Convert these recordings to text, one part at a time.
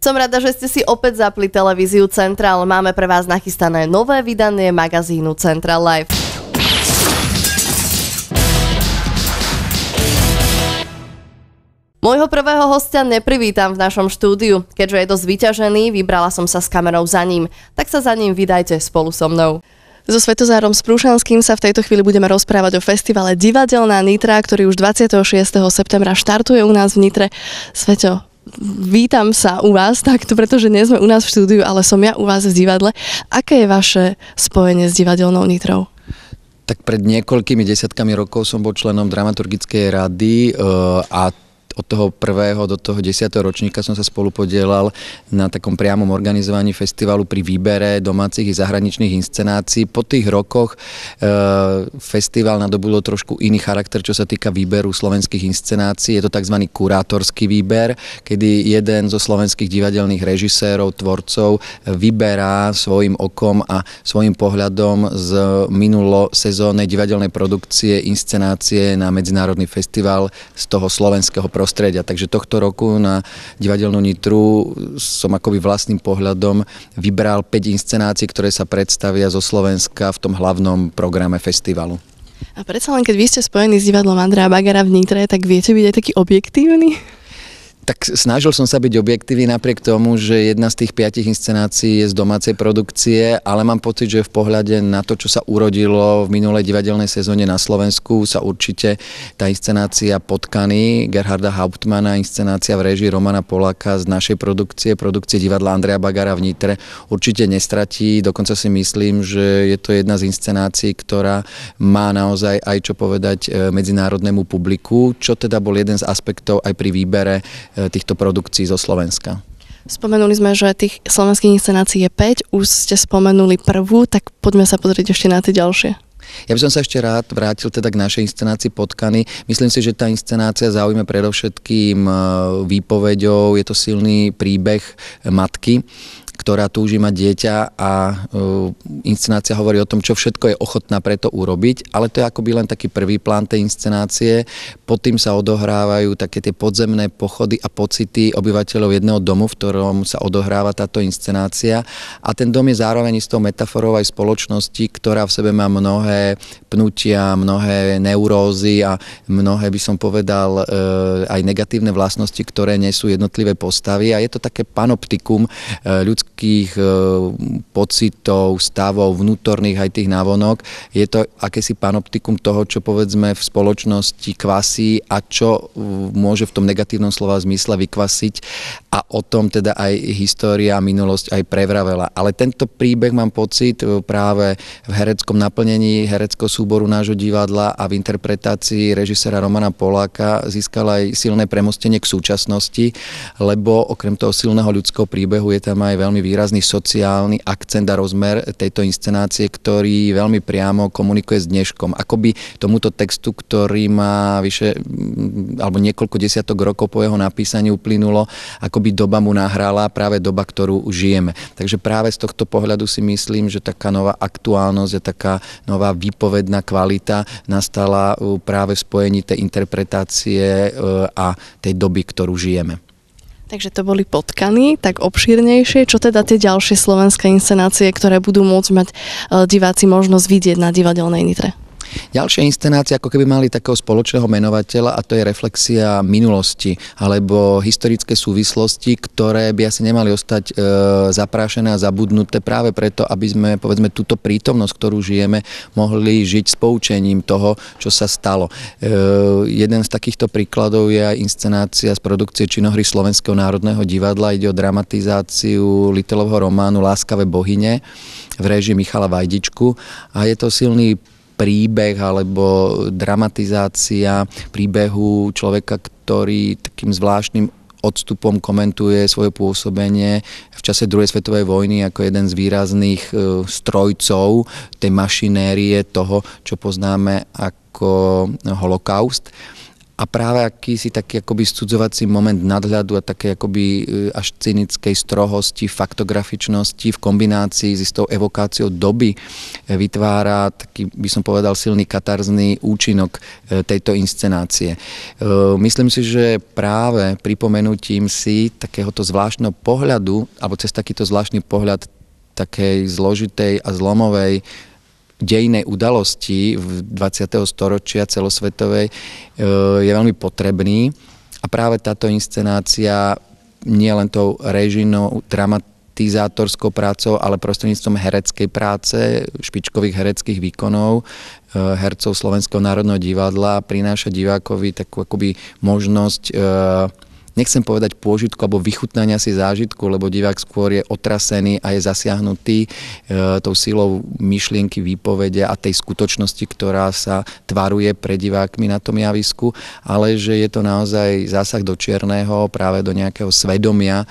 Som rada, že ste si opäť zapli televíziu Central. Máme pre vás nachystané nové vydanie magazínu Central Live. Môjho prvého hostia neprivítam v našom štúdiu. Keďže je dosť vyťažený, vybrala som sa s kamerou za ním. Tak sa za ním vydajte spolu so mnou. So Svetozárom Sprúšanským sa v tejto chvíli budeme rozprávať o festivale Divadelná Nitra, ktorý už 26. septembra štartuje u nás v Nitre. Sveto, vítam sa u vás takto, pretože nie sme u nás v štúdiu, ale som ja u vás v divadle. Aké je vaše spojenie s Divadelnou Nitrou? Tak pred niekoľkými desiatkami rokov som bol členom dramaturgickej rady a od toho 1. do toho 10. ročníka som sa spolupodielal na takom priamom organizovaní festivalu pri výbere domácich i zahraničných inscenácií. Po tých rokoch festival nadobudol trošku iný charakter, čo sa týka výberu slovenských inscenácií. Je to tzv. Kurátorský výber, kedy jeden zo slovenských divadelných režisérov, tvorcov vyberá svojim okom a svojim pohľadom z minulosezónnej divadelnej produkcie inscenácie na medzinárodný festival z toho slovenského prostredia. Takže tohto roku na Divadelnú Nitru som akoby vlastným pohľadom vybral 5 inscenácií, ktoré sa predstavia zo Slovenska v tom hlavnom programe festivalu. A predsa len, keď vy ste spojení s divadlom Andreja Bagara v Nitre, tak viete byť aj taký objektívny? Tak snažil som sa byť objektívny napriek tomu, že jedna z tých 5 inscenácií je z domácej produkcie, ale mám pocit, že v pohľade na to, čo sa urodilo v minulej divadelnej sezóne na Slovensku, sa určite tá inscenácia Potkany Gerharda Hauptmana, inscenácia v réžii Romana Poláka z našej produkcie divadla Andreja Bagara v Nitre určite nestratí. Dokonca si myslím, že je to jedna z inscenácií, ktorá má naozaj aj čo povedať medzinárodnému publiku, čo teda bol jeden z aspektov aj pri výbere týchto produkcií zo Slovenska. Spomenuli sme, že tých slovenských inscenácií je 5, už ste spomenuli prvú, tak poďme sa pozrieť ešte na tie ďalšie. Ja by som sa ešte rád vrátil teda k našej inscenácii Potkany. Myslím si, že tá inscenácia zaujíme predovšetkým výpoveďou, je to silný príbeh matky, ktorá túži mať dieťa a inscenácia hovorí o tom, čo všetko je ochotná preto urobiť, ale to je akoby len taký prvý plán tej inscenácie. Pod tým sa odohrávajú také tie podzemné pochody a pocity obyvateľov jedného domu, v ktorom sa odohráva táto inscenácia. A ten dom je zároveň istou metaforou aj spoločnosti, ktorá v sebe má mnohé pnutia, mnohé neurózy a mnohé, by som povedal, aj negatívne vlastnosti, ktoré nesú jednotlivé postavy. A je to také panoptikum ľudských pocitov, stavov, vnútorných aj tých návonok. Je to akési panoptikum toho, čo povedzme v spoločnosti kvasí a čo môže v tom negatívnom slova zmysle vykvasiť a o tom teda aj história a minulosť aj prevravela. Ale tento príbeh mám pocit práve v hereckom naplnení hereckého súboru nášho divadla a v interpretácii režiséra Romana Poláka získal aj silné premostenie k súčasnosti, lebo okrem toho silného ľudského príbehu je tam aj veľmi výrazný sociálny akcent a rozmer tejto inscenácie, ktorý veľmi priamo komunikuje s dneškom. Akoby tomuto textu, ktorý má vyše alebo niekoľko desiatok rokov po jeho napísaní uplynulo, akoby doba mu nahrala, práve doba, ktorú žijeme. Takže práve z tohto pohľadu si myslím, že taká nová aktuálnosť a taká nová výpovedná kvalita nastala práve v spojení tej interpretácie a tej doby, ktorú žijeme. Takže to boli Potkany, tak obšírnejšie. Čo teda tie ďalšie slovenské inscenácie, ktoré budú môcť mať diváci možnosť vidieť na Divadelnej Nitre? Ďalšie inscenácie ako keby mali takého spoločného menovateľa a to je reflexia minulosti alebo historické súvislosti, ktoré by asi nemali ostať zaprášené a zabudnuté práve preto, aby sme povedzme túto prítomnosť, ktorú žijeme, mohli žiť s poučením toho, čo sa stalo. Jeden z takýchto príkladov je aj inscenácia z produkcie činohry Slovenského národného divadla. Ide o dramatizáciu Littleovho románu Láskavé bohyne v réžii Michala Vajdičku a je to silný príbeh alebo dramatizácia príbehu človeka, ktorý takým zvláštnym odstupom komentuje svoje pôsobenie v čase druhej svetovej vojny ako jeden z výrazných strojcov tej mašinérie toho, čo poznáme ako holokaust. a práve akýsi taký akoby studzovací moment nadhľadu a také akoby až cynickej strohosti, faktografičnosti v kombinácii s istou evokáciou doby vytvára taký, by som povedal, silný katarzný účinok tejto inscenácie. Myslím si, že práve pripomenutím si takéhoto zvláštneho pohľadu, alebo cez takýto zvláštny pohľad takej zložitej a zlomovej dejnej udalosti v 20. storočia celosvetovej je veľmi potrebný a práve táto inscenácia nie len tou režijnou, dramatizátorskou prácou, ale prostredníctvom hereckej práce, špičkových hereckých výkonov hercov Slovenského národného divadla prináša divákovi takú akoby možnosť nechcem povedať pôžitku alebo vychutnania si zážitku, lebo divák skôr je otrasený a je zasiahnutý tou silou myšlienky, výpovede a tej skutočnosti, ktorá sa tvaruje pre divákmi na tom javisku, ale že je to naozaj zásah do čierneho, práve do nejakého svedomia,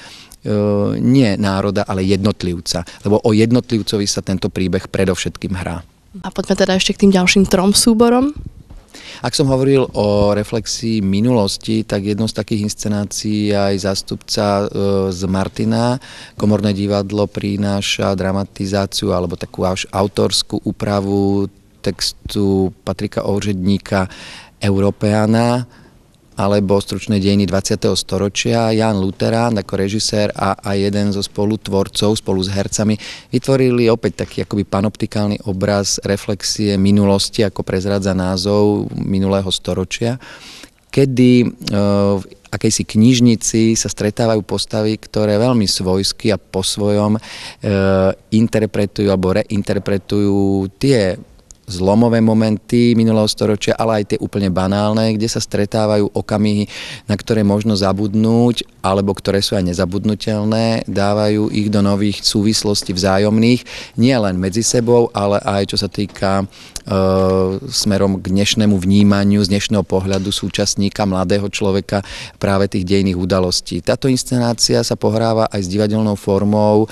nie národa, ale jednotlivca. Lebo o jednotlivcovi sa tento príbeh predovšetkým hrá. A poďme teda ešte k tým ďalším 3 súborom. Ak som hovoril o reflexii minulosti, tak jednou z takých inscenácií aj zástupca z Martina. Komorné divadlo prináša dramatizáciu alebo takú až autorskú úpravu textu Patrika Ouředníka Európeana alebo Stručné dejiny 20. storočia. Jan Luterán ako režisér a jeden zo spolutvorcov spolu s hercami vytvorili opäť taký akoby panoptikálny obraz reflexie minulosti, ako prezrádza názov minulého storočia, kedy v akejsi knižnici sa stretávajú postavy, ktoré veľmi svojsky a po svojom interpretujú alebo reinterpretujú tie zlomové momenty minulého storočia, ale aj tie úplne banálne, kde sa stretávajú okamihy, na ktoré možno zabudnúť, alebo ktoré sú aj nezabudnutelné, dávajú ich do nových súvislostí vzájomných, nie len medzi sebou, ale aj čo sa týka smerom k dnešnému vnímaniu, z dnešného pohľadu súčasníka, mladého človeka, práve tých dejných udalostí. Táto inscenácia sa pohráva aj s divadelnou formou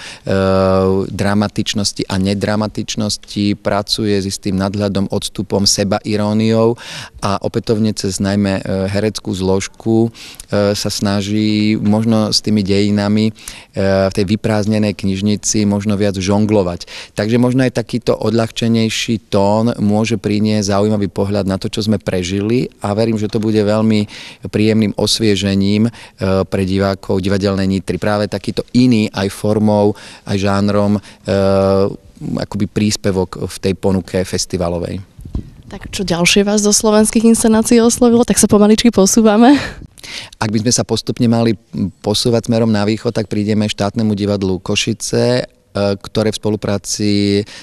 dramatičnosti a nedramatičnosti, pracuje s istým nadhľadom, odstupom, sebairóniou a opätovne cez najmä hereckú zložku sa snaží možno s tými dejinami v tej vyprázdnenej knižnici možno viac žonglovať. Takže možno aj takýto odľahčenejší tón môže priniesť zaujímavý pohľad na to, čo sme prežili a verím, že to bude veľmi príjemným osviežením pre divákov divadelnej Nitry. Práve takýto iný aj formou, aj žánrom akoby príspevok v tej ponuke festivalovej. Tak čo ďalšie vás do slovenských inscenácií oslovilo, tak sa pomaličky posúvame. Ak by sme sa postupne mali posúvať smerom na východ, tak prídeme štátnemu divadlu Košice, ktoré v spolupráci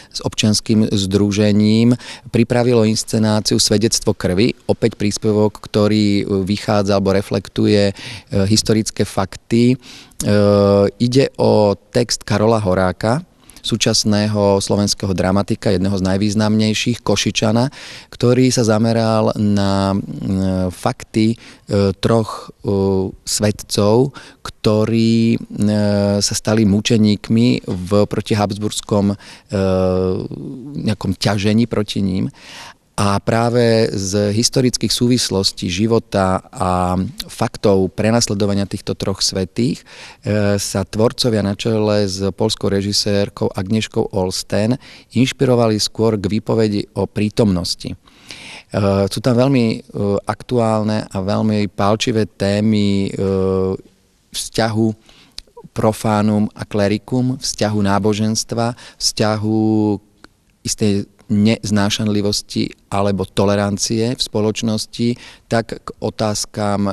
s občianskym združením pripravilo inscenáciu Svedectvo krvi, opäť príspevok, ktorý vychádza alebo reflektuje historické fakty. Ide o text Karola Horáka, súčasného slovenského dramatika, jedného z najvýznamnejších, Košičana, ktorý sa zameral na fakty 3 svedcov, ktorí sa stali mučeníkmi v protihabsburskom nejakom ťažení proti ním. A práve z historických súvislostí života a faktov prenasledovania týchto 3 svätých sa tvorcovia na čele s poľskou režisérkou Agnieszkou Olsten inšpirovali skôr k výpovedi o prítomnosti. Sú tam veľmi aktuálne a veľmi pálčivé témy vzťahu profánum a klerikum, vzťahu náboženstva, vzťahu istej neznášanlivosti alebo tolerancie v spoločnosti, tak k otázkam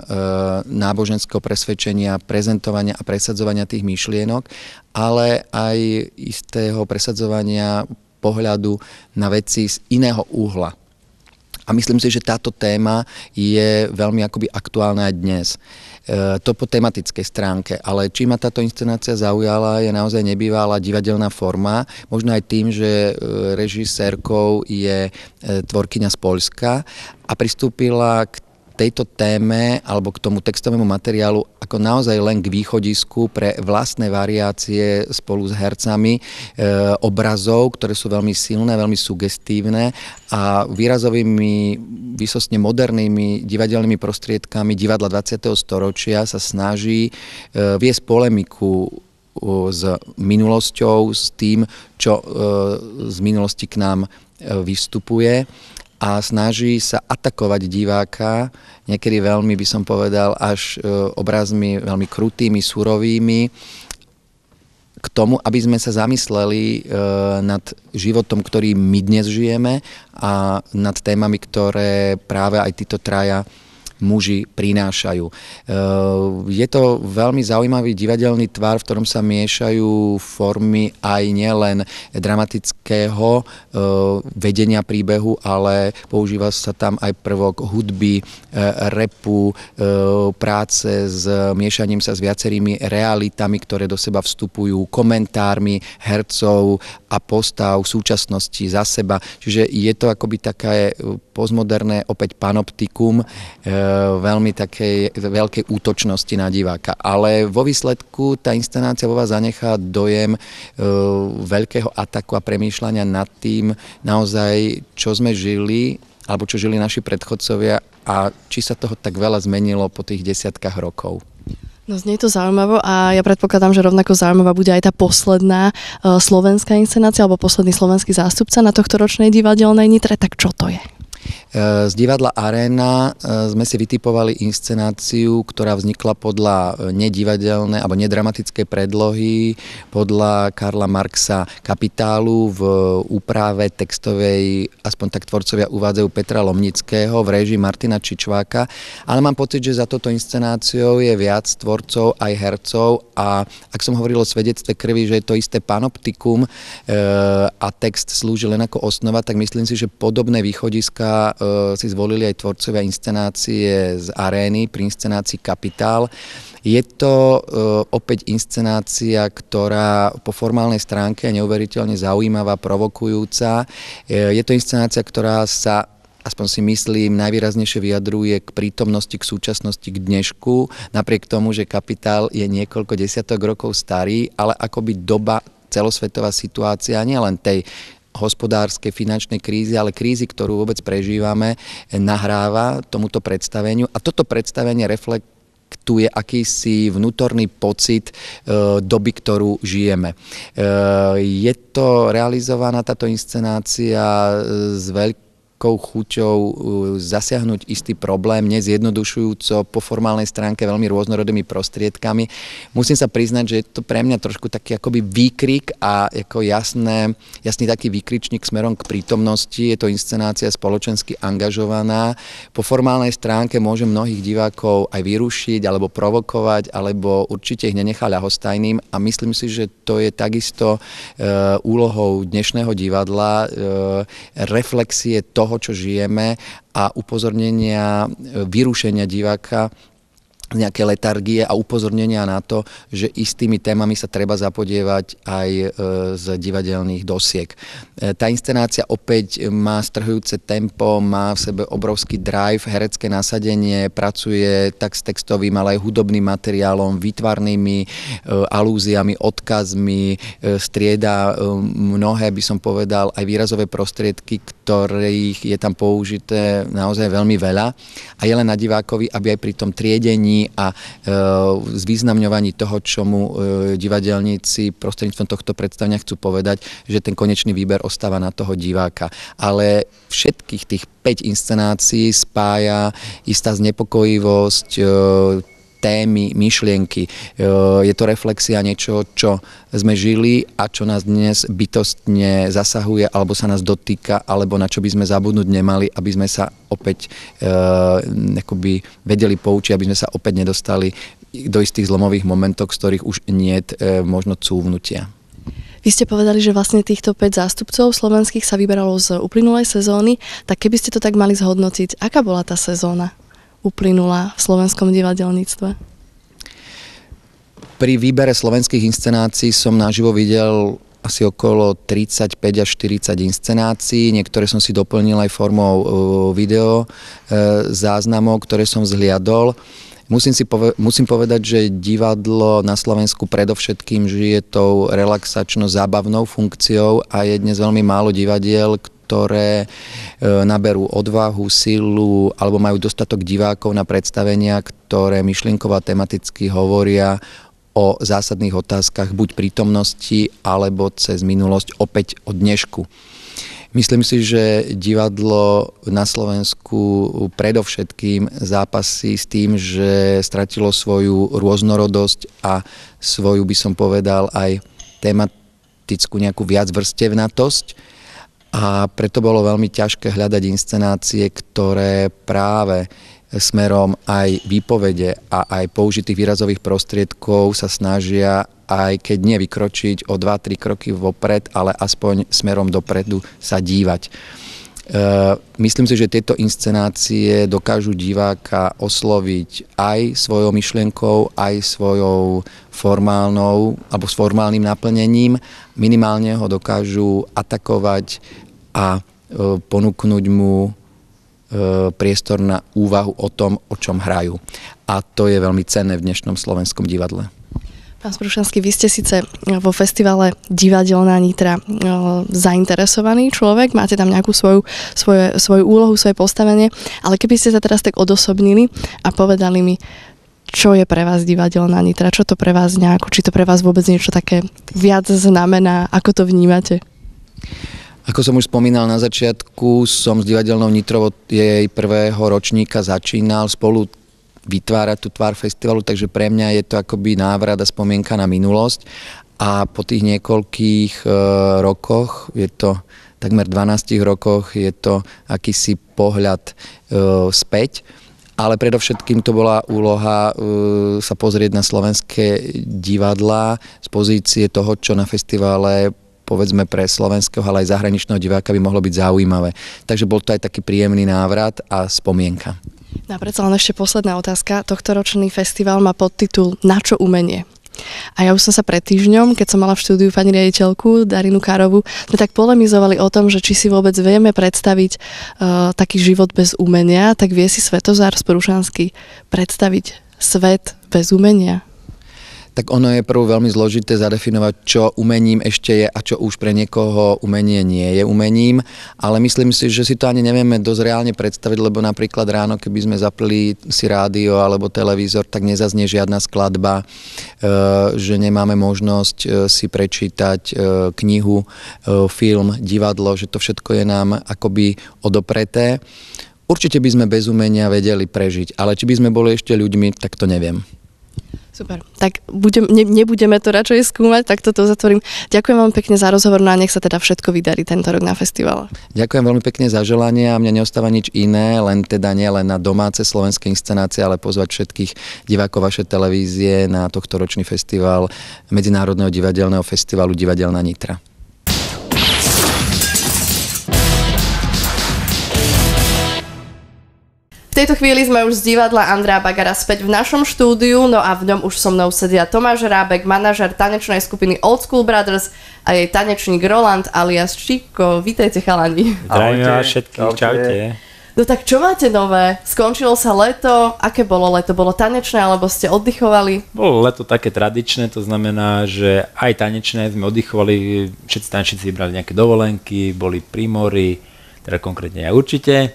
náboženského presvedčenia, prezentovania a presadzovania tých myšlienok, ale aj istého presadzovania pohľadu na veci z iného uhla. A myslím si, že táto téma je veľmi akoby aktuálna aj dnes. To po tematickej stránke, ale či ma táto inscenácia zaujala, je naozaj nebývalá divadelná forma, možno aj tým, že režisérkou je tvorkyňa z Poľska a pristúpila k tejto téme alebo k tomu textovému materiálu ako naozaj len k východisku pre vlastné variácie spolu s hercami obrazov, ktoré sú veľmi silné, veľmi sugestívne a výrazovými, výsostne modernými divadelnými prostriedkami divadla 20. storočia sa snaží viesť polemiku s minulosťou, s tým, čo z minulosti k nám vystupuje a snaží sa atakovať diváka, niekedy veľmi, by som povedal, až obrazmi veľmi krutými, surovými, k tomu, aby sme sa zamysleli nad životom, ktorý my dnes žijeme a nad témami, ktoré práve aj títo traja muži prinášajú. Je to veľmi zaujímavý divadelný tvar, v ktorom sa miešajú formy aj nielen dramatického vedenia príbehu, ale používa sa tam aj prvok hudby, rapu, práce s miešaním sa s viacerými realitami, ktoré do seba vstupujú, komentármi hercov a postav v súčasnosti za seba. Čiže je to akoby také postmoderné opäť panoptikum veľmi takej veľkej útočnosti na diváka. Ale vo výsledku tá inscenácia vo vás zanechá dojem veľkého ataku a premýšľania nad tým naozaj, čo sme žili, alebo čo žili naši predchodcovia a či sa toho tak veľa zmenilo po tých desiatkách rokov. No znie to zaujímavo a ja predpokladám, že rovnako zaujímavá bude aj tá posledná slovenská inscenácia alebo posledný slovenský zástupca na tohto ročnej divadelnej Nitre. Tak čo to je? Z divadla Arena sme si vytipovali inscenáciu, ktorá vznikla podľa nedivadelnej alebo nedramatickej predlohy podľa Karla Marxa Kapitálu v úprave textovej, aspoň tak tvorcovia uvádzajú, Petra Lomnického v réžii Martina Čičváka, ale mám pocit, že za touto inscenáciou je viac tvorcov aj hercov a ak som hovoril o svedectve krvi, že je to isté panoptikum a text slúži len ako osnova, tak myslím si, že podobné východiska si zvolili aj tvorcovia inscenácie z Arény pri inscenácii Kapitál. Je to opäť inscenácia, ktorá po formálnej stránke je neuveriteľne zaujímavá, provokujúca. Je to inscenácia, ktorá sa, aspoň si myslím, najvýraznejšie vyjadruje k prítomnosti, k súčasnosti, k dnešku, napriek tomu, že Kapitál je niekoľko desiatok rokov starý, ale akoby doba, celosvetová situácia, nielen tej hospodárskej, finančnej krízy, ale krízy, ktorú vôbec prežívame, nahráva tomuto predstaveniu a toto predstavenie reflektuje akýsi vnútorný pocit doby, ktorú žijeme. Je to realizovaná táto inscenácia s veľkou chuťou zasiahnuť istý problém, nezjednodušujúco, po formálnej stránke veľmi rôznorodými prostriedkami. Musím sa priznať, že je to pre mňa trošku taký akoby výkrik a ako jasný taký výkričník smerom k prítomnosti. Je to inscenácia spoločensky angažovaná. Po formálnej stránke môže mnohých divákov aj vyrušiť, alebo provokovať, alebo určite ich nenechá ľahostajným a myslím si, že to je takisto úlohou dnešného divadla, reflexie toho, čo žijeme a upozornenia, vyrušenia diváka z nejaké letargie a upozornenia na to, že istými témami sa treba zapodievať aj z divadelných dosiek. Tá inscenácia opäť má strhujúce tempo, má v sebe obrovský drive, herecké nasadenie, pracuje tak s textovým, ale aj hudobným materiálom, výtvarnými alúziami, odkazmi, strieda mnohé, by som povedal, aj výrazové prostriedky, ktorých je tam použité naozaj veľmi veľa a je len na divákovi, aby aj pri tom triedení a zvýznamňovaní toho, čo mu divadelníci prostredníctvom tohto predstavenia chcú povedať, že ten konečný výber ostáva na toho diváka. Ale všetkých tých 5 inscenácií spája istá znepokojivosť, témy, myšlienky. Je to reflexia niečo, čo sme žili a čo nás dnes bytostne zasahuje, alebo sa nás dotýka, alebo na čo by sme zabudnúť nemali, aby sme sa opäť akoby vedeli poučiť, aby sme sa opäť nedostali do istých zlomových momentov, z ktorých už niet možno cúvnutia. Vy ste povedali, že vlastne týchto 5 zástupcov slovenských sa vyberalo z uplynulej sezóny, tak keby ste to tak mali zhodnotiť, aká bola tá sezóna uplynula v slovenskom divadelníctve? Pri výbere slovenských inscenácií som naživo videl asi okolo 35 až 40 inscenácií, niektoré som si doplnil aj formou video záznamov, ktoré som zhliadol. Musím povedať, že divadlo na Slovensku predovšetkým žije tou relaxačno-zábavnou funkciou a je dnes veľmi málo divadiel, ktoré naberú odvahu, silu alebo majú dostatok divákov na predstavenia, ktoré myšlienkovo a tematicky hovoria o zásadných otázkach buď prítomnosti alebo cez minulosť opäť o dnešku. Myslím si, že divadlo na Slovensku predovšetkým zápasí s tým, že stratilo svoju rôznorodosť a svoju, by som povedal, aj tematickú nejakú viacvrstevnatosť. A preto bolo veľmi ťažké hľadať inscenácie, ktoré práve smerom aj výpovede a aj použitých výrazových prostriedkov sa snažia, aj keď nevykročiť o 2-3 kroky vopred, ale aspoň smerom dopredu sa dívať. Myslím si, že tieto inscenácie dokážu diváka osloviť aj svojou myšlienkou, aj svojou formálnou alebo s formálnym naplnením. Minimálne ho dokážu atakovať a ponúknuť mu priestor na úvahu o tom, o čom hrajú. A to je veľmi cenné v dnešnom slovenskom divadle. Pán Sprušanský, vy ste síce vo festivale Divadelná Nitra zainteresovaný človek, máte tam nejakú svoju úlohu, svoje postavenie, ale keby ste sa teraz tak odosobnili a povedali mi, čo je pre vás Divadelná Nitra, čo to pre vás nejako, či to pre vás vôbec niečo také viac znamená, ako to vnímate? Ako som už spomínal na začiatku, som s Divadelnou Nitrou od jej prvého ročníka začínal spolu vytvárať tú tvár festivalu, takže pre mňa je to akoby návrat a spomienka na minulosť a po tých niekoľkých rokoch, je to takmer 12 rokoch, je to akýsi pohľad späť, ale predovšetkým to bola úloha sa pozrieť na slovenské divadlá z pozície toho, čo na festivale povedzme pre slovenského, ale aj zahraničného diváka by mohlo byť zaujímavé. Takže bol to aj taký príjemný návrat a spomienka. No a predsa len ešte posledná otázka. Tohtoročný festival má podtitul Na čo umenie? A ja už som sa pred týždňom, keď som mala v štúdiu pani riaditeľku Darinu Károvu, sme tak polemizovali o tom, že či si vôbec vieme predstaviť taký život bez umenia, tak vie si Svetozár Sprušanský predstaviť svet bez umenia? Tak ono je prv veľmi zložité zadefinovať, čo umením ešte je a čo už pre niekoho umenie nie je umením, ale myslím si, že si to ani nevieme dosť reálne predstaviť, lebo napríklad ráno, keby sme zapli si rádio alebo televízor, tak nezaznie žiadna skladba, že nemáme možnosť si prečítať knihu, film, divadlo, že to všetko je nám akoby odopreté. Určite by sme bez umenia vedeli prežiť, ale či by sme boli ešte ľuďmi, tak to neviem. Super, tak nebudeme to radšej skúmať, tak toto zatvorím. Ďakujem vám pekne za rozhovor, no a nech sa teda všetko vydarí tento rok na festivale. Ďakujem veľmi pekne za želanie a mne neostáva nič iné, len teda nie len na domáce slovenské inscenácie, ale pozvať všetkých divákov vašej televízie na tohtoročný festival Medzinárodného divadelného festivalu Divadelná Nitra. V tejto chvíli sme už z divadla Andreja Bagara späť v našom štúdiu, no a v ňom už so mnou sedia Tomáš Rábek, manažer tanečnej skupiny Old School Brothers a jej tanečník Roland alias Chico. Vítajte, chalani. Zdravím vás všetkých, čaute. No tak čo máte nové? Skončilo sa leto, aké bolo leto? Bolo tanečné alebo ste oddychovali? Bolo leto také tradičné, to znamená, že aj tanečné sme oddychovali, všetci tanečníci vybrali nejaké dovolenky, boli pri mori, teda konkrétne ja určite.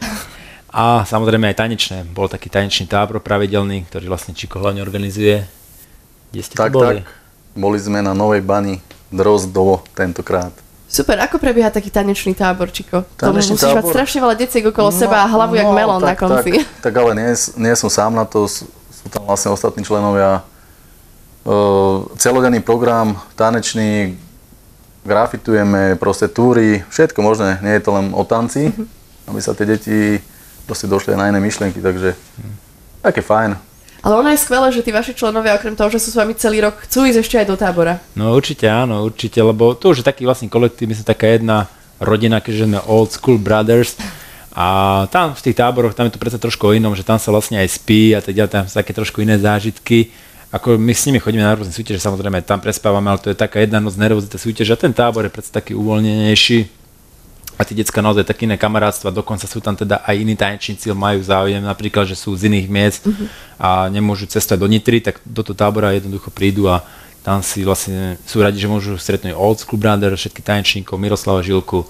A samozrejme aj tanečné. Bol taký tanečný tábor pravidelný, ktorý vlastne Čiko hlavne organizuje. Kde ste tu boli? Tak. Boli sme na Novej Bani, Drozdovo tentokrát. Super, ako prebieha taký tanečný tábor, Čiko? Tomu musíš mať strašne veľa deciek okolo seba a hlavu jak melón na konci. Tak ale nie som sám na to, sú tam vlastne ostatní členovia. Celodenný program, tanečný, grafitujeme, proste túry, všetko možné, nie je to len o tanci, aby sa tie deti proste došli na iné myšlienky, takže také fajn. Ale ono je skvelé, že tí vaši členovia, okrem toho, že sú s vami celý rok, chcú ísť ešte aj do tábora. No určite áno, určite, lebo to už je taký vlastný kolektív, my sme taká jedna rodina, keďže sme Old School Brothers a tam v tých táboroch, tam je to predsa trošku o inom, že tam sa vlastne aj spí a teda tam sú také trošku iné zážitky ako my s nimi chodíme na rôzne súťaže, samozrejme tam prespávame, ale to je taká jedna noc nervozita súťaž a ten tábor je predsa taký uvoľnenejší a tí decká naozaj také iné kamarátstva, dokonca sú tam teda aj iní tanečníci, majú záujem, napríklad, že sú z iných miest a nemôžu cestovať do Nitry, tak do toho tábora jednoducho prídu a tam si vlastne sú radi, že môžu stretnúť Old School Brothers, všetky tanečníkov, Miroslava Žilku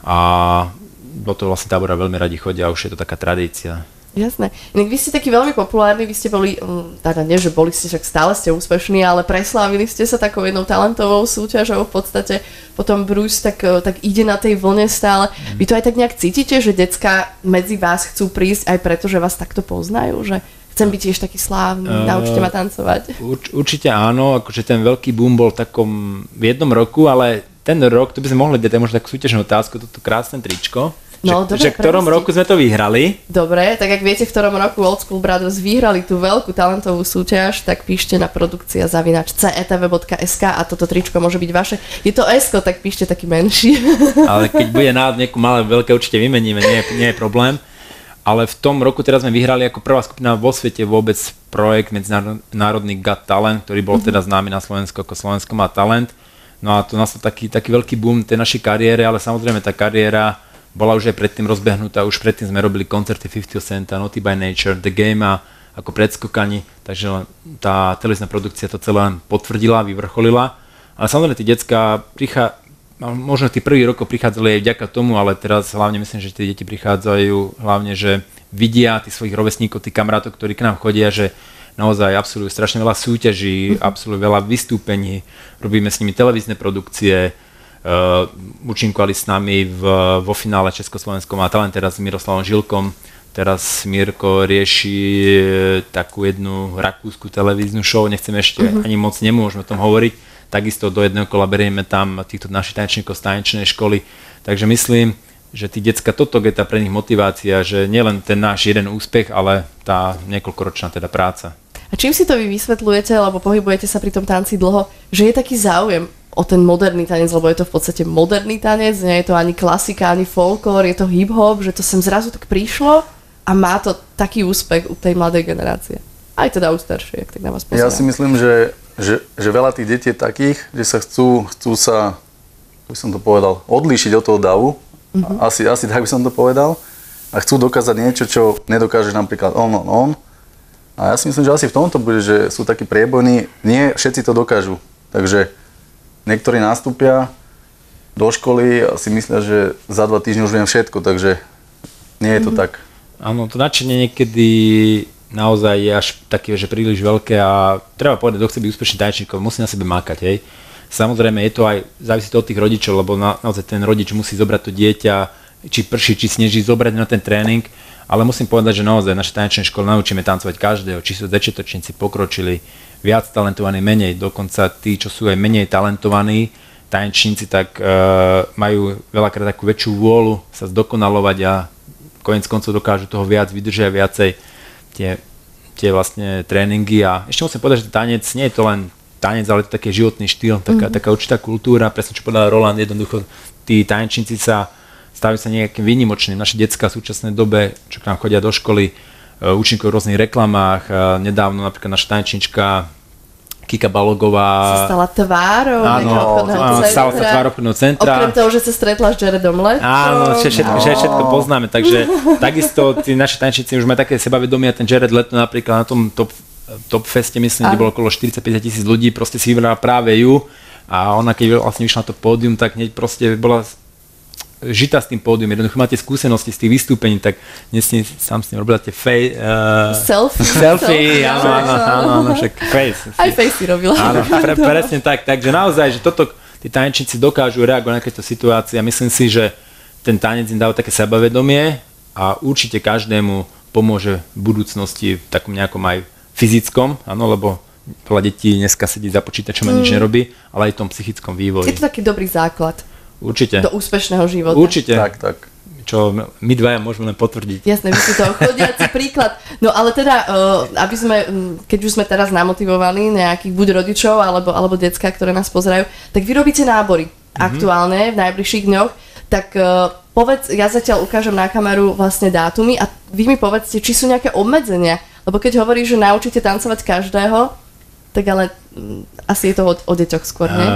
a do toho vlastne tábora veľmi radi chodia a už je to taká tradícia. Jasné. Inak vy ste takí veľmi populárni, vy ste boli, teda nie, že boli ste, však stále ste úspešní, ale preslávili ste sa takou jednou talentovou súťažou v podstate. Potom Bruce tak ide na tej vlne stále. Vy to aj tak nejak cítite, že decká medzi vás chcú prísť aj preto, že vás takto poznajú, že chcem byť tiež taký slávny, naučte ma tancovať. Určite áno, akože ten veľký boom bol v jednom roku, ale ten rok, to by sme mohli dať možno takú súťažnú otázku, toto krásne tričko. No, že v ktorom roku sme to vyhrali? Dobre, tak ak viete, v ktorom roku Old School Brothers vyhrali tú veľkú talentovú súťaž, tak píšte na produkcia@cetv.sk a toto tričko môže byť vaše. Je to S-ko, tak píšte taký menší. Ale keď bude nejakú malé, veľké, určite vymeníme, nie je problém. Ale v tom roku teraz sme vyhrali ako prvá skupina vo svete vôbec projekt Medzinárodný Got Talent, ktorý bol teda známy na Slovensku ako Slovensko má talent. No a to nastal taký veľký boom tej našej kariére, ale samozrejme tá kariéra bola už aj predtým rozbehnutá, už predtým sme robili koncerty 50 Centa, Naughty by Nature, The Game ako predskokani, takže tá televízna produkcia to celé len potvrdila, vyvrcholila. Ale samozrejme tí decká možno tí prvých rokov prichádzali aj vďaka tomu, ale teraz hlavne myslím, že tie deti prichádzajú hlavne, že vidia tých svojich rovesníkov, tých kamarátov, ktorí k nám chodia, že naozaj absolvujú strašne veľa súťaží, absolvujú veľa vystúpení, robíme s nimi televízne produkcie, účinkovali s nami vo finále Československom má talent teraz s Miroslavom Žilkom. Teraz Mirko rieši takú jednu rakúsku televíznu show, nechcem ešte ani moc nemôžeme o tom hovoriť. Takisto do jedného kola berieme tam týchto našich tanečníkov z tanečnej školy. Takže myslím, že tí decka, toto je tá pre nich motivácia, že nielen ten náš jeden úspech, ale tá niekoľkoročná teda práca. A čím si to vy vysvetľujete, lebo pohybujete sa pri tom tanci dlho, že je taký záujem o ten moderný tanec, lebo je to v podstate moderný tanec, nie je to ani klasika, ani folklór, je to hip-hop, že to sem zrazu tak prišlo a má to taký úspech u tej mladej generácie. Aj teda u staršej, ak tak na vás pozerám. Ja si myslím, že veľa tých detí je takých, že sa chcú sa, by som to povedal, odlíšiť od toho davu, asi tak by som to povedal, a chcú dokázať niečo, čo nedokáže napríklad on. A ja si myslím, že asi v tomto bude, že sú takí priebojní, nie všetci to dokážu, takže niektorí nastúpia do školy a si myslia, že za 2 týždne už viem všetko, takže nie je to tak. Áno, to nadšenie niekedy naozaj je až také, že príliš veľké a treba povedať, kto chce byť úspešný tanečník, musí na sebe mákať, hej. Samozrejme je to aj, závisí to od tých rodičov, lebo naozaj ten rodič musí zobrať to dieťa, či prší, či sneží, zobrať na ten tréning, ale musím povedať, že naozaj naše tanečné školy naučíme tancovať každého, či sú začiatočníci, pokročili, viac talentovaní, menej, dokonca tí, čo sú aj menej talentovaní tanečníci, tak majú veľakrát takú väčšiu vôľu sa zdokonalovať a koniec koncov dokážu toho viac, vydržia viacej tie vlastne tréningy a ešte musím povedať, že tanec nie je to len tanec, ale to je taký životný štýl, taká určitá kultúra, presne čo povedal Roland, jednoducho tí tanečníci stávajú sa nejakým výnimočným. Naše decká v súčasnej dobe, čo k nám chodia do školy, účinkujú v rôznych reklamách. Nedávno napríklad naša tanečnička Kika Balogová sa stala tvárou stala sa tvárou obchodného centra. Okrem toho, že sa stretla s Jaredom Letom. Áno, všetko poznáme, takže takisto tí naši tanečníci už majú také sebavedomie a ten Jared Leto napríklad na tom Top Feste, myslím, kde bolo okolo 45,000 ľudí, proste si vybrala práve ju a ona keď vlastne vyšla na to pódium, tak hneď proste bola žitá s tým pódium, jednoducho máte skúsenosti z tých vystúpení, tak dnes sám s tým robila tie selfie, áno, však face. Aj face si robila. Áno, presne tak, takže naozaj, že toto tí tanečníci dokážu reagovať na takéto situácie a myslím si, že ten tanec im dáva také sebavedomie a určite každému pomôže v budúcnosti v takom nejakom aj fyzickom, áno, lebo veľa detí dneska sedí za počítačom a nič nerobí, ale aj v tom psychickom vývoji. Je to taký dobrý základ. Určite. Do úspešného života. Určite. Tak. Čo my dvaja môžeme len potvrdiť. Jasné, vy si to chodiaci príklad. No ale teda, aby sme, keď už sme teraz namotivovali nejakých buď rodičov, alebo decká, ktoré nás pozerajú, tak vy robíte nábory aktuálne v najbližších dňoch. Tak povedz, ja zatiaľ ukážem na kameru vlastne dátumy a vy mi povedzte, či sú nejaké obmedzenia. Lebo keď hovoríš, že naučíte tancovať každého, Tak ale asi je to o deťoch skôr, nie?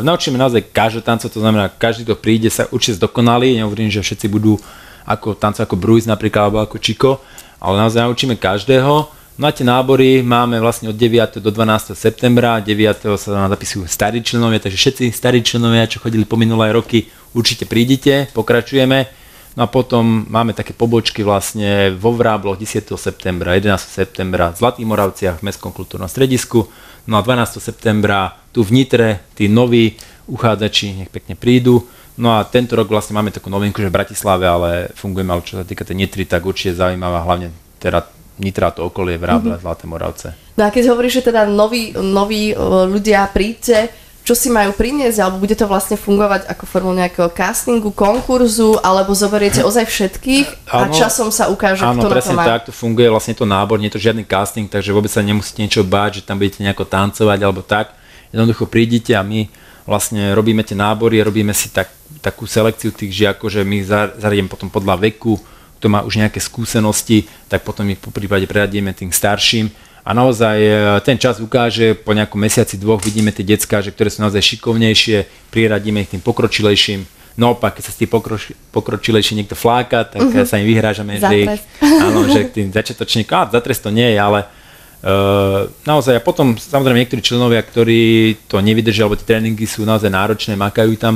Naučíme naozaj každý tancov, to znamená, každý, kto príde, sa určite zdokonalí. Nehovorím, že všetci budú ako tancov ako Bruce napríklad, alebo ako Chico, ale naozaj naučíme každého. No a tie nábory máme vlastne od 9. do 12. septembra. 9. sa nám zapisujú starí členovia, takže všetci starí členovia, čo chodili po minulé roky, určite prídite, pokračujeme. No a potom máme také pobočky vlastne vo Vrábloch 10. septembra, 11. septembra v Zlatých Moravciach v Mestskom kultúrnom stredisku. No a 12. septembra tu v Nitre, tí noví uchádzači nech pekne prídu. No a tento rok vlastne máme takú novinku, že v Bratislave, ale fungujeme, ale čo sa týka tej Nitry, tak určite zaujímavá, hlavne teda Nitra, to okolie, Vráble, Zlaté Moravce. No a keď hovoríš, že teda noví ľudia príďte, čo si majú priniesť, alebo bude to vlastne fungovať ako formou nejakého castingu, konkurzu, alebo zoberiete ozaj všetkých a časom sa ukáže, kto na to má? Áno, presne tak, to funguje, vlastne to nábor, nie je to žiadny casting, takže vôbec sa nemusíte niečo báť, že tam budete nejako tancovať alebo tak. Jednoducho prídite a my vlastne robíme tie nábory, robíme si takú selekciu tých žiakov, že my zariadíme potom podľa veku, kto má už nejaké skúsenosti, tak potom ich po prípade preradíme tým starším. A naozaj ten čas ukáže, po nejakom mesiaci, dvoch vidíme tie decká, že ktoré sú naozaj šikovnejšie, priradíme ich tým pokročilejším. Naopak, keď sa s tým pokročilejším niekto fláka, tak sa im vyhrážame, že tým začiatočníkom, za trest to nie je, ale naozaj. A potom samozrejme niektorí členovia, ktorí to nevydržia, alebo tie tréningy sú naozaj náročné, makajú tam,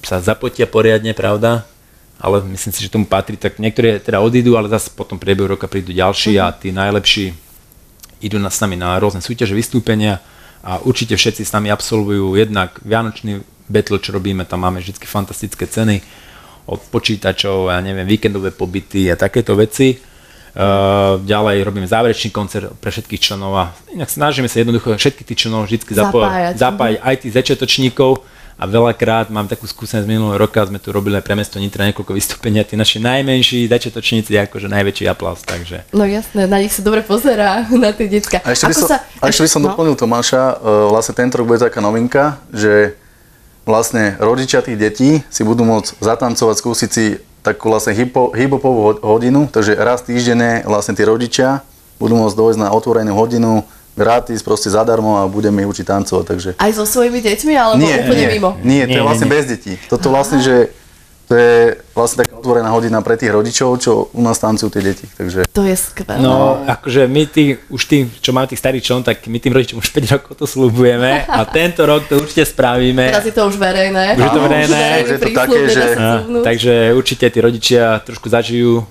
sa zapotia poriadne, pravda? Ale myslím si, že tomu patrí, tak niektorí teda odídu, ale zase potom priebehu roka prídu ďalší a tí najlepší idú s nami na rôzne súťaže, vystúpenia a určite všetci s nami absolvujú jednak vianočný battle, čo robíme, tam máme vždy fantastické ceny od počítačov, ja neviem, víkendové pobyty a takéto veci. Ďalej robíme záverečný koncert pre všetkých členov a inak snažíme sa jednoducho všetkých tých členov vždy zapájať aj tých začiatočníkov. A veľakrát mám takú skúsenosť z minulého roka, sme tu robili aj pre mesto Nitra niekoľko vystúpenia, tí naši najmenší začiatočníci, akože najväčší aplaus, takže. No jasné, na nich sa dobre pozerá, na tie decká. A ešte by som doplnil Tomáša, vlastne tento rok bude taká novinka, že vlastne rodičia tých detí si budú môcť zatancovať, skúsiť si takú vlastne hip-hopovú hodinu, takže raz týždenne vlastne tí rodičia budú môcť dojsť na otvorenú hodinu, gratis, proste zadarmo a budeme ich učiť tancovať, takže. Aj so svojimi deťmi, alebo úplne mimo? Nie, to je vlastne bez detí. Toto vlastne, že to je vlastne taká otvorená hodina pre tých rodičov, čo u nás tancujú tie deti, takže. To je skvelé. No, akože my čo máme tých starých členov, tak my tým rodičom už 5 rokov to sľubujeme a tento rok to určite spravíme. Teraz je to už verejné. Už je to verejné. Je to také, že. Takže určite tí rodičia trošku zažijú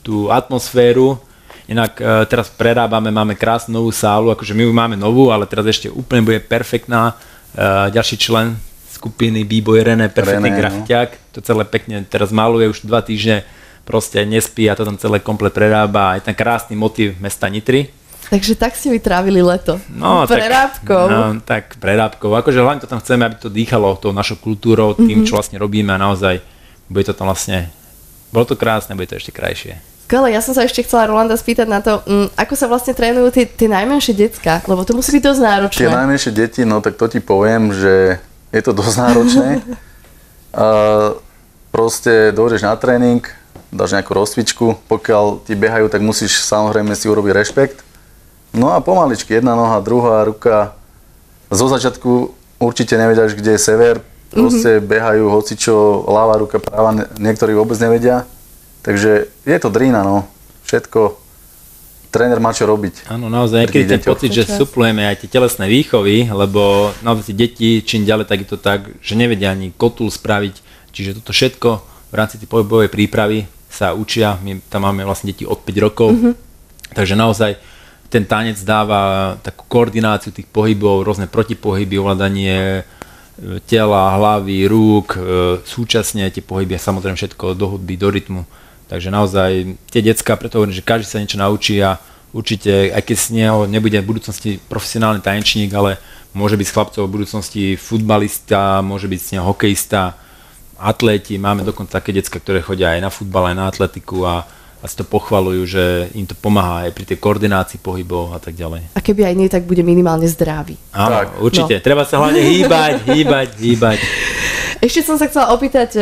tú atmosféru. Inak teraz prerábame, máme krásnu novú sálu, akože my ju máme novú, ale teraz ešte úplne bude perfektná. Ďalší člen skupiny B-Boy René, perfektný grafitiak, to celé pekne teraz maluje už 2 týždne, proste nespí a to tam celé komplet prerába. Je ten krásny motív mesta Nitry. Takže tak ste vytrávili leto. No, prerábkou. Tak prerábkou. Akože hlavne to tam chceme, aby to dýchalo tou našou kultúrou, tým, čo vlastne robíme a naozaj bude to tam vlastne, bolo to krásne, bude to ešte krajšie. Ale ja som sa ešte chcela Rolanda spýtať na to, ako sa vlastne trénujú tie najmenšie decká, lebo to musí byť dosť náročné. Tie najmenšie deti, no tak to ti poviem, že je to dosť náročné. Proste dojdeš na tréning, dáš nejakú rozcvičku, pokiaľ ti behajú, tak musíš samozrejme si urobiť rešpekt. No a pomaličky, jedna noha, druhá ruka. Zo začiatku určite nevedia, kde je sever, proste behajú hocičo, ľavá ruka, práva, niektorí vôbec nevedia. Takže je to drína, no. Všetko, tréner má čo robiť. Áno, naozaj, niekedy ten pocit, že suplujeme aj tie telesné výchovy, lebo naozaj deti, čím ďalej, tak je to tak, že nevedia ani kotul spraviť. Čiže toto všetko v rámci tej pohybovej prípravy sa učia. My tam máme vlastne deti od 5 rokov. Takže naozaj ten tanec dáva takú koordináciu tých pohybov, rôzne protipohyby, ovládanie tela, hlavy, rúk, súčasne tie pohyby, samozrejme všetko do hudby, do rytmu. Takže naozaj tie decká, preto hovorím, že každý sa niečo naučí a určite, aj keď z neho nebude v budúcnosti profesionálny tanečník, ale môže byť z chlapcov v budúcnosti futbalista, môže byť z neho hokejista, atléti, máme dokonca také decká, ktoré chodia aj na futbal, aj na atletiku a si to pochvalujú, že im to pomáha aj pri tej koordinácii pohybov a tak ďalej. A keby aj nie, tak bude minimálne zdravý. Áno, určite. No. Treba sa hlavne hýbať. Ešte som sa chcela opýtať,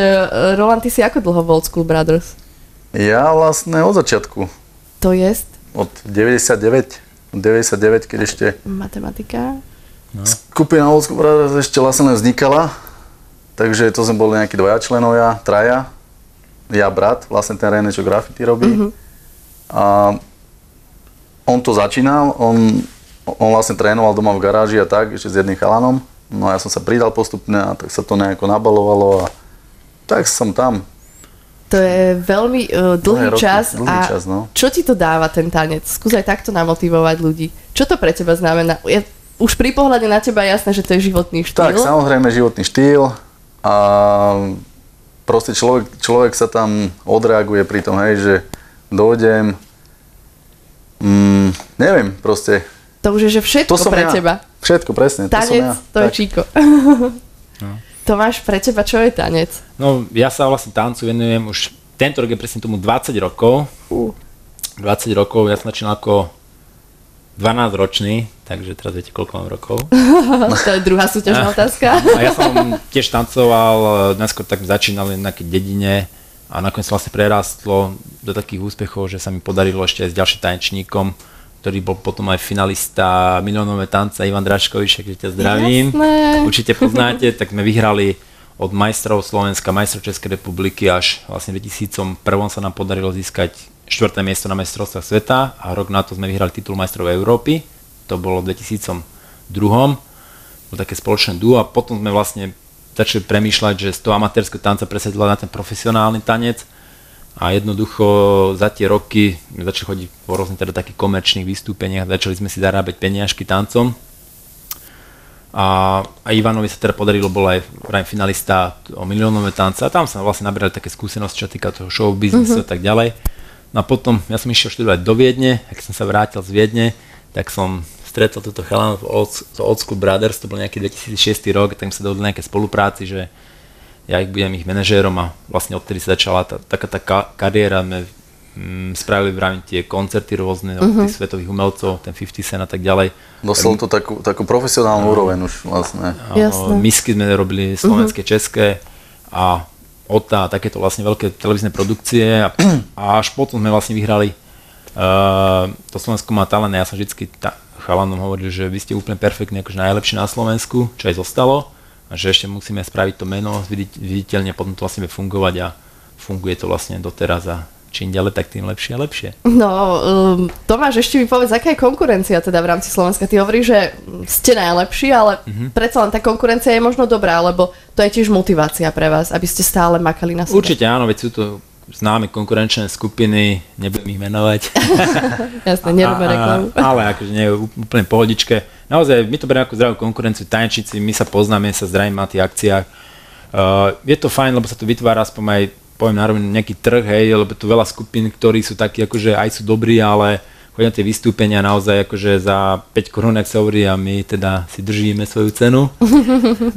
Roland, ty si ako dlho v Old School Brothers? Ja vlastne od začiatku. To jest? Od 99, 99, keď ešte Matematika. skupina Old School Brothers ešte vlastne len vznikala. Takže to sme boli nejakí 2 členovia, 3. Ja brat, vlastne ten René, čo graffiti robí. A on to začínal, on vlastne trénoval doma v garáži a tak, ešte s jedným chalanom. No a ja som sa pridal postupne a tak sa to nejako nabalovalo a tak som tam. To je veľmi dlhý čas. No. Čo ti to dáva ten tanec? Skús aj takto namotivovať ľudí. Čo to pre teba znamená? Už pri pohľade na teba je jasné, že to je životný štýl. Tak, samozrejme životný štýl a proste človek sa tam odreaguje pri tom, hej, že dojdem, neviem, proste. To už je, že všetko pre teba. Všetko, presne. Tanec, to je Číko. No. Tomáš, pre teba čo je tanec? No, ja sa vlastne tancu venujem už tento rok je presne tomu 20 rokov. 20 rokov, ja som začínal ako 12-ročný, takže teraz viete, koľko mám rokov. To je druhá súťažná otázka. A ja som tiež tancoval, najskôr tak začínal na nejakej dedine a nakoniec vlastne prerástlo do takých úspechov, že sa mi podarilo ešte aj s ďalším tanečníkom, ktorý bol potom aj finalista Miliónové tanca, Ivan Draškovič, takže ťa zdravím. Jasné. Určite poznáte, tak sme vyhrali od majstrov Slovenska, majstrov Českej republiky až vlastne v 2001 sa nám podarilo získať 4. miesto na majstrovstvách sveta a rok na to sme vyhrali titul majstrov Európy, to bolo v 2002. Bolo také spoločné duo a potom sme vlastne začali premýšľať, že z toho amatérskeho tanca presadila na ten profesionálny tanec. A jednoducho za tie roky začali chodiť po rôznych teda takých komerčných vystúpeniach, začali sme si zarábať peniažky tancom. A Ivanovi sa teda podarilo, bol aj finalista o Miliónové tanca a tam sa vlastne nabrali také skúsenosti, čo týka toho show biznisu a tak ďalej. No a potom ja som išiel študovať do Viedne, ak som sa vrátil z Viedne, tak som stretol túto chalanov Old School Brothers, to bol nejaký 2006 rok, tak sa dohodli nejaké spolupráci, že ja budem ich manažérom a vlastne odtedy sa začala taká kariéra. My spravili v rámci tie koncerty rôzne od tých svetových umelcov, ten 50 Cent a tak ďalej. Dosol to takú profesionálnu úroveň už vlastne. Misky sme robili slovenské, české a OTA, takéto vlastne veľké televízne produkcie a až potom sme vlastne vyhrali to Slovensko má talent. Ja som vždycky chalanom hovoril, že vy ste úplne perfektní, akože najlepší na Slovensku, čo aj zostalo. A že ešte musíme spraviť to meno viditeľne, potom to vlastne bude fungovať a funguje to vlastne doteraz a čím ďalej, tak tým lepšie a lepšie. No, Tomáš, ešte mi povedz, aká je konkurencia teda v rámci Slovenska? Ty hovoríš, že ste najlepší, ale predsa len tá konkurencia je možno dobrá, lebo to je tiež motivácia pre vás, aby ste stále makali na sebe. Určite áno, veď sú to známe konkurenčné skupiny, nebudem ich menovať. Jasné, nerobme reklamu. Ale akože nie, úplne pohodičke. Naozaj, my to berieme ako zdravú konkurenciu, tanečníci, my sa poznáme, sa zdravíme na tých akciách. Je to fajn, lebo sa to vytvára aspoň aj, poviem nároveň, nejaký trh, hej, lebo tu veľa skupín, ktorí sú takí, akože aj sú dobrí, ale chodia tie vystúpenia naozaj akože za 5 korún, ak sa hovorí, a my teda si držíme svoju cenu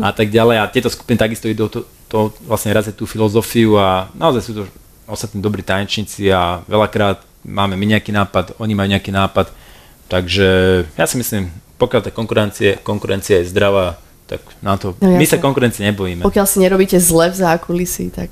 a tak ďalej. A tieto skupiny takisto idú to vlastne raziť tú filozofiu a naozaj sú to ostatní dobrí tanečníci a veľakrát máme my nejaký nápad, oni majú nejaký nápad, takže ja si myslím, pokiaľ tá konkurencia je zdravá, tak na to, no, my sa konkurencie nebojíme. Pokiaľ si nerobíte zle v zákulisí, tak...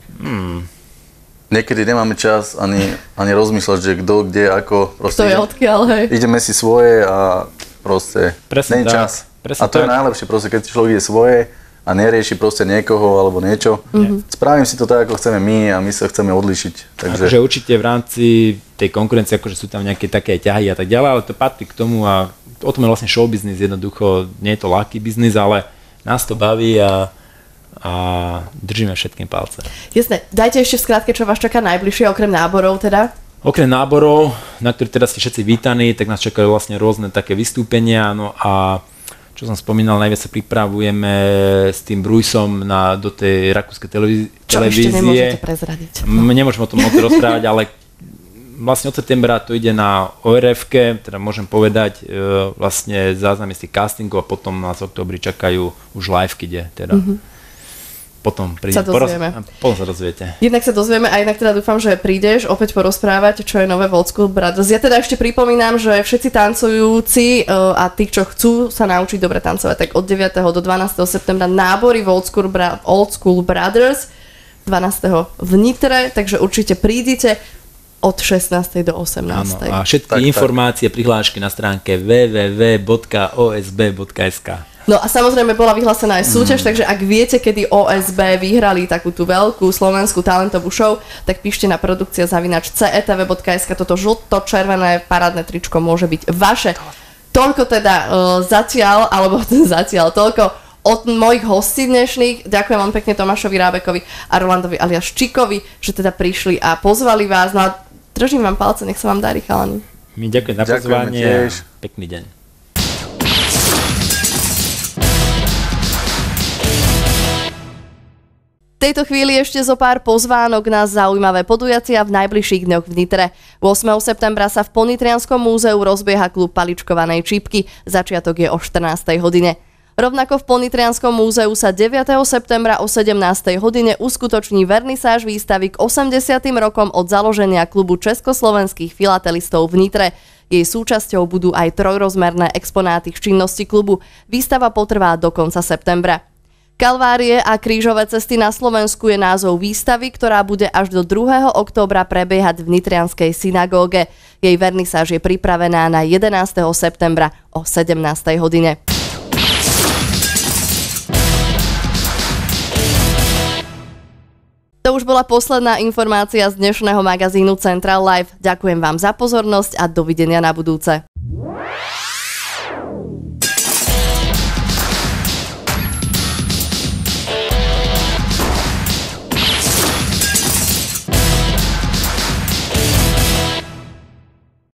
Niekedy nemáme čas ani rozmýšľať, že kto, kde, ako. Kto je odkiaľ, hej. Ideme si svoje a proste nie je čas. A to je najlepšie, proste, keď človek ide svoje a nerieši proste niekoho alebo niečo. Spravím si to tak, ako chceme my a my sa chceme odlišiť. Takže akože určite v rámci tej konkurencie, akože sú tam nejaké také ťahy a tak ďalej, ale to patrí k tomu a o tom je vlastne show business, jednoducho nie je to ľahký biznis, ale nás to baví a držíme všetkým palce. Jasné, dajte ešte v skratke, čo vás čaká najbližšie, okrem náborov teda? Okrem náborov, na ktorých teda ste všetci vítaní, tak nás čakajú vlastne rôzne také vystúpenia, no a čo som spomínal, najviac sa pripravujeme s tým Brujsom do tej rakúskej televízie. Čo ešte nemôžete prezradiť. Nemôžem o tom moc rozprávať, ale vlastne od septembra to ide na ORF-ke, teda môžem povedať, vlastne záznamy z tých castingov a potom nás v októbri čakajú už live, kde teda potom príde. Potom sa dozviete. Jednak sa dozvieme a jednak teda dúfam, že prídeš opäť porozprávať, čo je nové v Old School Brothers. Ja teda ešte pripomínam, že všetci tancujúci a tí, čo chcú sa naučiť dobre tancovať, tak od 9. do 12. septembra nábory v Old School Brothers, 12. v Nitre, takže určite prídite. Od 16. do 18. Áno, a všetky Tak. informácie, prihlášky na stránke www.osb.sk. No a samozrejme bola vyhlásená aj súťaž, takže ak viete, kedy OSB vyhrali takú tú veľkú slovenskú talentovú show, tak píšte na produkcia@cetv.sk. Toto žlto-červené parádne tričko môže byť vaše. Toľko teda toľko od mojich hostí dnešných. Ďakujem vám pekne Tomášovi Rábekovi a Rolandovi alias Čikovi, že teda prišli a pozvali vás. No a držím vám palce, nech sa vám darí, chalani. My ďakujem za pozvanie a pekný deň. V tejto chvíli ešte zo pár pozvánok na zaujímavé podujatia v najbližších dňoch v Nitre. 8. septembra sa v Ponitrianskom múzeu rozbieha klub paličkovanej čipky. Začiatok je o 14. hodine. Rovnako v Ponitrianskom múzeu sa 9. septembra o 17. hodine uskutoční vernisáž výstavy k 80. rokom od založenia klubu československých filatelistov v Nitre. Jej súčasťou budú aj trojrozmerné exponáty z činnosti klubu. Výstava potrvá do konca septembra. Kalvárie a krížové cesty na Slovensku je názov výstavy, ktorá bude až do 2. októbra prebiehať v Nitrianskej synagóge. Jej vernisáž je pripravená na 11. septembra o 17. hodine. To už bola posledná informácia z dnešného magazínu Central Live. Ďakujem vám za pozornosť a dovidenia na budúce.